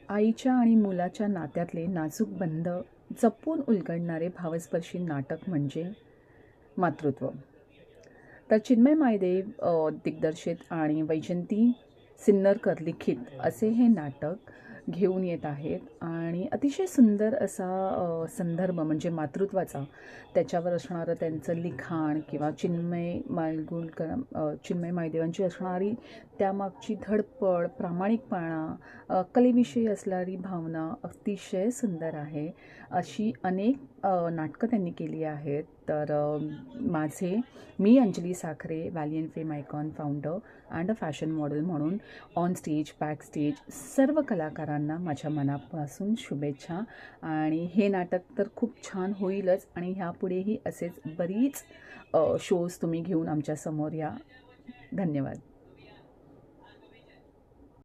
आईच्या आणि मुलाच्या नात्यातले नाजूक बंध जपून उलगडणारे भावस्पर्शी नाटक म्हणजे मातृत्व. तर चिन्मय मायदेव दिग्दर्शित आणि वैजंती सिन्नरकर लिखित असे हे नाटक घेऊन येत आहेत आणि अतिशय सुंदर असा संदर्भ म्हणजे मातृत्वाचा, त्याच्यावर असणारं त्यांचं लिखाण किंवा चिन्मय मायदेवांची असणारी त्यामागची धडपड, प्रामाणिकपणा, कलेविषयी असणारी भावना अतिशय सुंदर आहे. अशी अनेक नाटकं त्यांनी केली आहेत. तर मी Anjali Sakhare, valiant fame icon founder and a fashion model म्हणून ऑन स्टेज, बॅक स्टेज सर्व कलाकारांना माझ्या मनापासून शुभेच्छा. आणि हे नाटक तर खूप छान होईलच आणि ह्यापुढेही असेच बरीच शोज तुम्ही घेऊन आमच्यासमोर या. धन्यवाद.